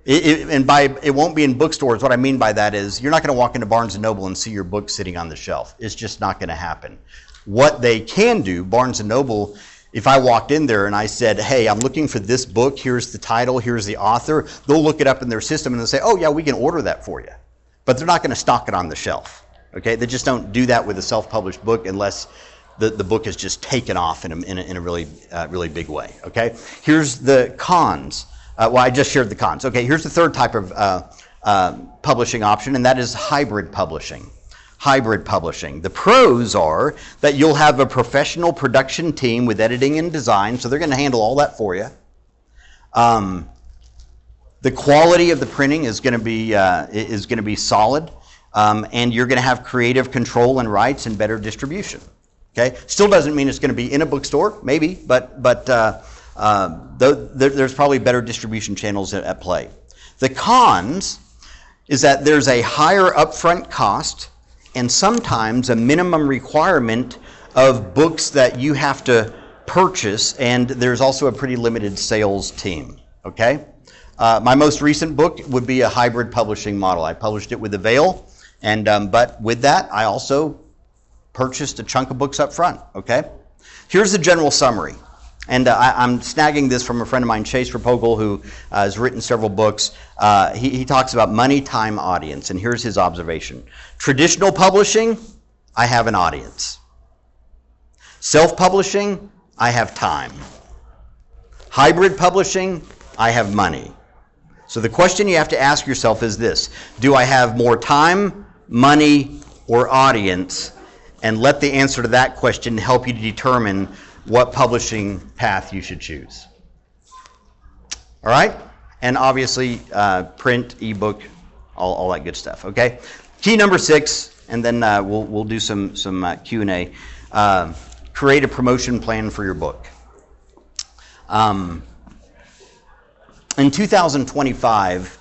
it won't be in bookstores. What I mean by that is you're not going to walk into Barnes & Noble and see your book sitting on the shelf. It's just not going to happen. What they can do, Barnes & Noble, if I walked in there and I said, hey, I'm looking for this book, here's the title, here's the author, they'll look it up in their system and they'll say, oh yeah, we can order that for you. But they're not going to stock it on the shelf. Okay? They just don't do that with a self-published book unless the book is just taken off in a really big way. Okay? Here's the cons. Well, I just shared the cons. Okay, here's the third type of publishing option, and that is hybrid publishing. Hybrid publishing. The pros are that you'll have a professional production team with editing and design, so they're going to handle all that for you. The quality of the printing is going to be solid. and you're going to have creative control and rights and better distribution. Okay, still doesn't mean it's going to be in a bookstore, maybe, but there's probably better distribution channels at play. The cons is that there's a higher upfront cost and sometimes a minimum requirement of books that you have to purchase, and there's also a pretty limited sales team. Okay, my most recent book would be a hybrid publishing model. I published it with the Veil, and but with that, I also purchased a chunk of books up front. Okay, here's the general summary, and I'm snagging this from a friend of mine, Chase Rapogel, who has written several books. He talks about money, time, audience, and here's his observation: traditional publishing, I have an audience. Self-publishing, I have time. Hybrid publishing, I have money. So the question you have to ask yourself is this: do I have more time, money, or audience? And let the answer to that question help you to determine what publishing path you should choose. All right? And obviously, print, ebook, all that good stuff. Okay? Key number 6, and then we'll do some Q&A. Create a promotion plan for your book. In 2025,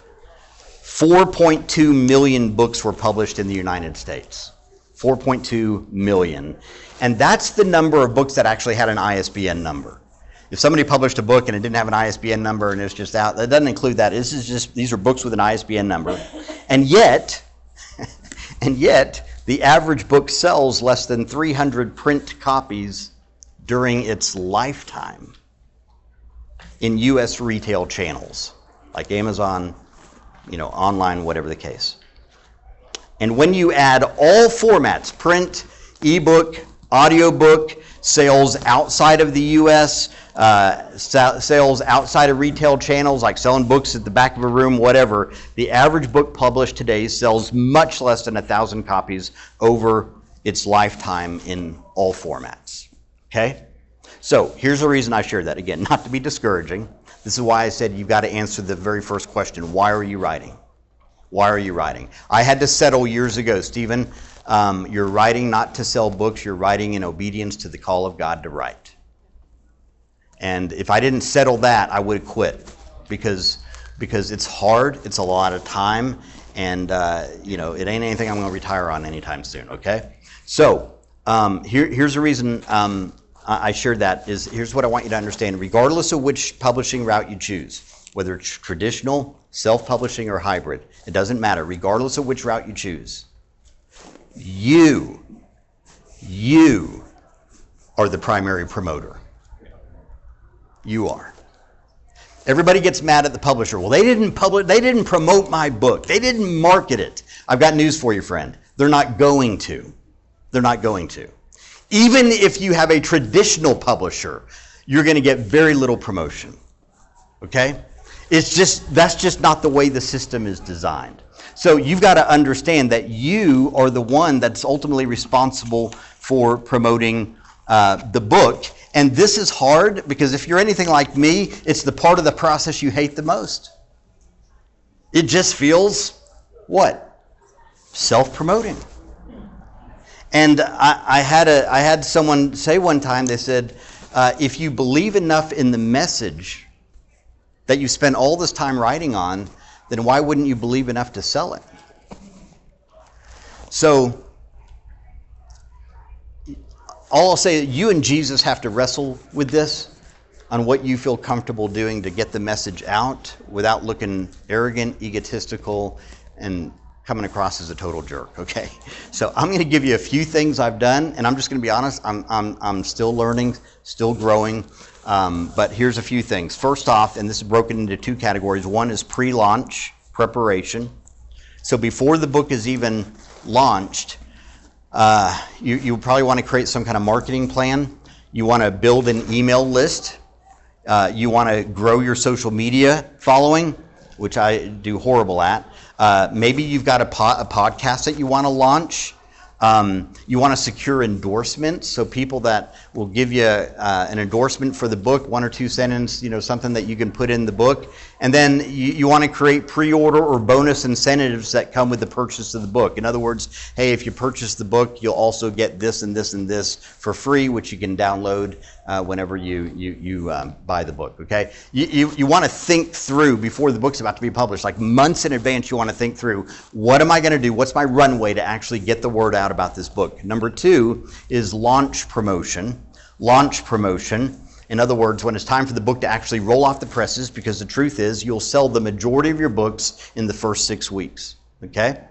4.2 million books were published in the United States. 4.2 million. And that's the number of books that actually had an ISBN number. If somebody published a book and it didn't have an ISBN number and it's just out, that doesn't include that. These are books with an ISBN number. And yet, the average book sells less than 300 print copies during its lifetime in U.S. retail channels, like Amazon, online, whatever the case. And when you add all formats, print, ebook, audiobook, sales outside of the U.S., sales outside of retail channels, like selling books at the back of a room, whatever, the average book published today sells much less than 1,000 copies over its lifetime in all formats. Okay? So here's the reason I shared that. Again, not to be discouraging. This is why I said you've got to answer the very first question. Why are you writing? Why are you writing? I had to settle years ago, Stephen, you're writing not to sell books, you're writing in obedience to the call of God to write. And if I didn't settle that, I would have quit because it's hard, it's a lot of time, and it ain't anything I'm going to retire on anytime soon, okay? So here's the reason I shared that is, here's what I want you to understand. Regardless of which publishing route you choose, whether it's traditional, self-publishing, or hybrid, it doesn't matter. Regardless of which route you choose, you are the primary promoter. You are. Everybody gets mad at the publisher. Well, they didn't promote my book. They didn't market it. I've got news for you, friend. They're not going to. They're not going to. Even if you have a traditional publisher, you're going to get very little promotion. Okay? That's just not the way the system is designed. So you've got to understand that you are the one that's ultimately responsible for promoting the book. And this is hard because if you're anything like me, it's the part of the process you hate the most. It just feels, what? Self-promoting. And I had someone say one time, they said, if you believe enough in the message that you spend all this time writing on, then why wouldn't you believe enough to sell it? So, all I'll say, you and Jesus have to wrestle with this on what you feel comfortable doing to get the message out without looking arrogant, egotistical, and coming across as a total jerk, okay? So I'm going to give you a few things I've done, and I'm just going to be honest, I'm still learning, still growing, but here's a few things. First off, and this is broken into 2 categories. One is pre-launch preparation. So before the book is even launched, you probably want to create some kind of marketing plan. You want to build an email list. You want to grow your social media following, which I do horrible at. Maybe you've got a podcast that you want to launch. You want to secure endorsements, so people that will give you an endorsement for the book, 1 or 2 sentences, something that you can put in the book. And then you want to create pre-order or bonus incentives that come with the purchase of the book. In other words, hey, if you purchase the book, you'll also get this and this and this for free, which you can download whenever you buy the book, okay? You want to think through before the book's about to be published, like months in advance. You want to think through, what am I going to do? What's my runway to actually get the word out about this book? Number 2 is launch promotion. Launch promotion. In other words, when it's time for the book to actually roll off the presses, because the truth is you'll sell the majority of your books in the first 6 weeks, okay?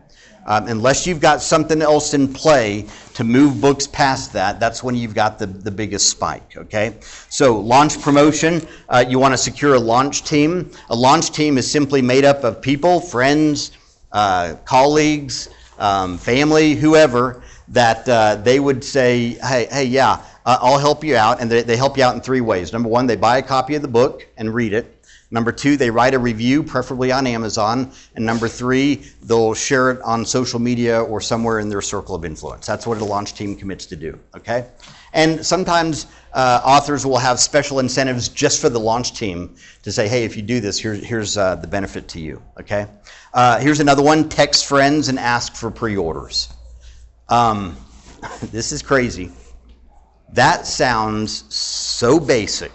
Unless you've got something else in play to move books past that, that's when you've got the biggest spike, okay? So launch promotion, you want to secure a launch team. A launch team is simply made up of people, friends, colleagues, family, whoever, that they would say, hey, yeah, I'll help you out. And they help you out in 3 ways. Number 1, they buy a copy of the book and read it. Number 2, they write a review, preferably on Amazon. And number 3, they'll share it on social media or somewhere in their circle of influence. That's what a launch team commits to do, okay? And sometimes authors will have special incentives just for the launch team to say, hey, if you do this, here's the benefit to you, okay? Here's another one, text friends and ask for pre-orders. This is crazy. That sounds so basic,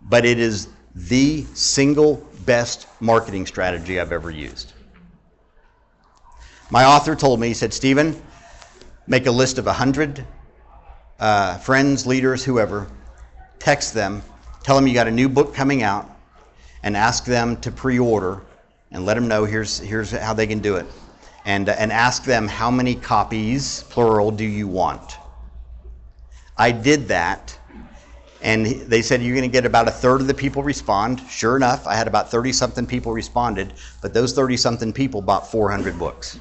but it is the single best marketing strategy I've ever used. My author told me, he said, Stephen, make a list of 100 friends, leaders, whoever, text them, tell them you got a new book coming out, and ask them to pre-order, and let them know here's how they can do it. And ask them how many copies, plural, do you want? I did that, and they said you're going to get about 1/3 of the people respond. Sure enough, I had about 30-something people responded, but those 30-something people bought 400 books.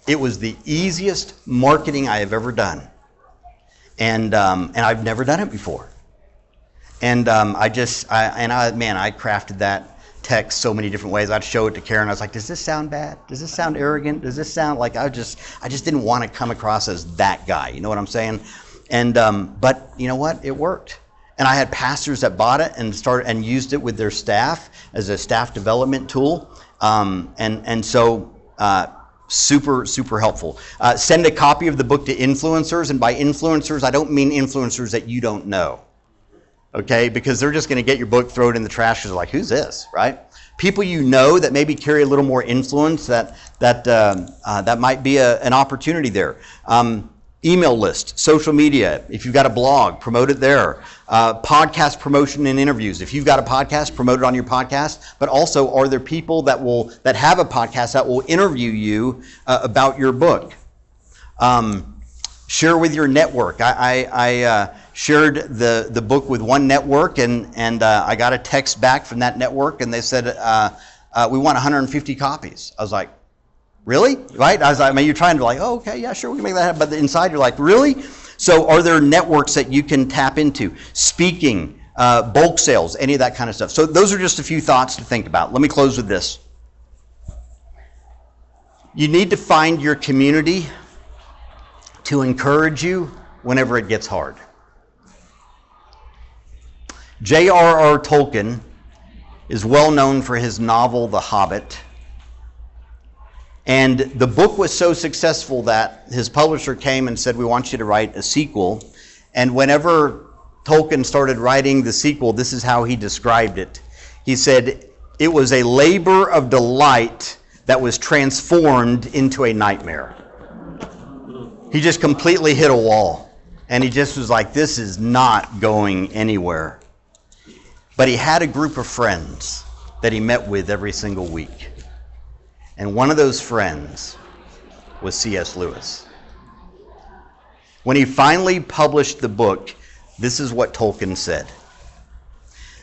It was the easiest marketing I have ever done, and I've never done it before. And I crafted that text so many different ways. I'd show it to Karen. I was like, does this sound bad? Does this sound arrogant? Does this sound like I just didn't want to come across as that guy. You know what I'm saying? And but you know what? It worked. And I had pastors that bought it and used it with their staff as a staff development tool. So super helpful. Send a copy of the book to influencers, and by influencers, I don't mean influencers that you don't know. Okay, because they're just going to get your book, throw it in the trash, because they're like, who's this, right? People you know that maybe carry a little more influence, that might be an opportunity there. Email list, social media. If you've got a blog, promote it there. Podcast promotion and interviews. If you've got a podcast, promote it on your podcast. But also, are there people that have a podcast that will interview you about your book? Share with your network. I shared the book with one network, and I got a text back from that network, and they said, we want 150 copies. I was like, really? Right? I was like, I mean, you're trying to like, oh, okay, yeah, sure, we can make that happen. But inside you're like, really? So are there networks that you can tap into? Speaking, bulk sales, any of that kind of stuff. So those are just a few thoughts to think about. Let me close with this. You need to find your community to encourage you whenever it gets hard. J.R.R. Tolkien is well known for his novel, The Hobbit. And the book was so successful that his publisher came and said, we want you to write a sequel. And whenever Tolkien started writing the sequel, this is how he described it. He said, it was a labor of delight that was transformed into a nightmare. He just completely hit a wall. And he just was like, this is not going anywhere. But he had a group of friends that he met with every single week. And one of those friends was C.S. Lewis. When he finally published the book, this is what Tolkien said.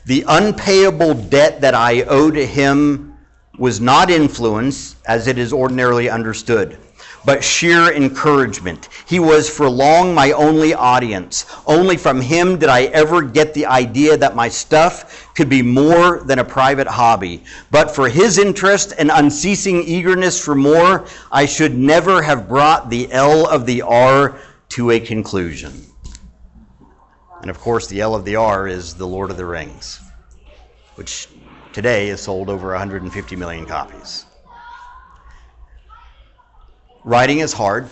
The unpayable debt that I owe to him was not influence, as it is ordinarily understood, but sheer encouragement. He was for long my only audience. Only from him did I ever get the idea that my stuff could be more than a private hobby. But for his interest and unceasing eagerness for more, I should never have brought the L of the R to a conclusion. And of course, the L of the R is The Lord of the Rings, which today has sold over 150 million copies. Writing is hard,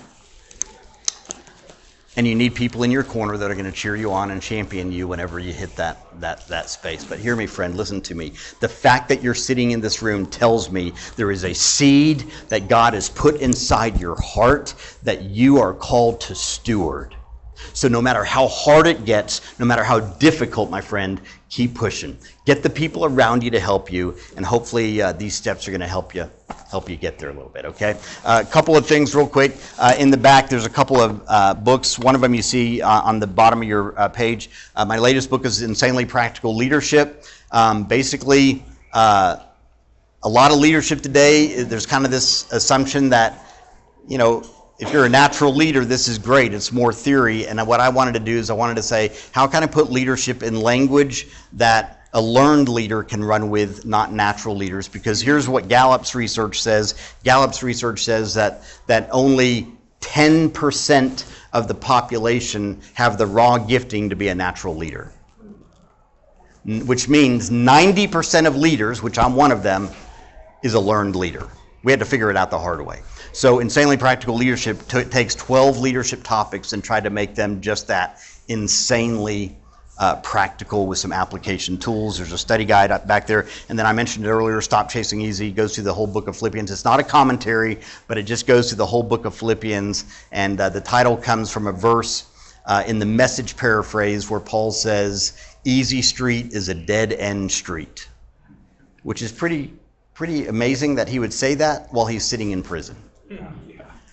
and you need people in your corner that are going to cheer you on and champion you whenever you hit that space. But hear me, friend, listen to me. The fact that you're sitting in this room tells me there is a seed that God has put inside your heart that you are called to steward. So no matter how hard it gets, no matter how difficult, my friend, keep pushing. Get the people around you to help you, and hopefully these steps are going to help you get there a little bit, okay? A couple of things real quick. In the back, there's a couple of books. One of them you see on the bottom of your page. My latest book is Insanely Practical Leadership. Basically, a lot of leadership today, there's kind of this assumption that, you know, if you're a natural leader, this is great. It's more theory. And what I wanted to do is I wanted to say, how can I put leadership in language that a learned leader can run with, not natural leaders? Because here's what Gallup's research says. Gallup's research says that only 10% of the population have the raw gifting to be a natural leader. Which means 90% of leaders, which I'm one of them, is a learned leader. We had to figure it out the hard way. So Insanely Practical Leadership takes 12 leadership topics and tried to make them just that, insanely practical with some application tools. There's a study guide back there. And then I mentioned it earlier, Stop Chasing Easy, goes through the whole book of Philippians. It's not a commentary, but it just goes through the whole book of Philippians. And the title comes from a verse in the Message paraphrase where Paul says, "Easy street is a dead-end street," which is pretty amazing that he would say that while he's sitting in prison.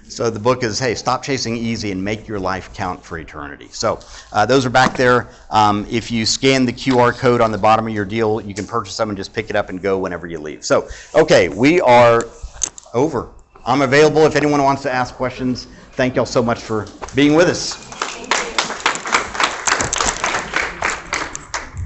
So the book is, hey, stop chasing easy and make your life count for eternity. So those are back there. If you scan the QR code on the bottom of your deal, you can purchase them and just pick it up and go whenever you leave. So, okay, we are over. I'm available if anyone wants to ask questions. Thank y'all so much for being with us.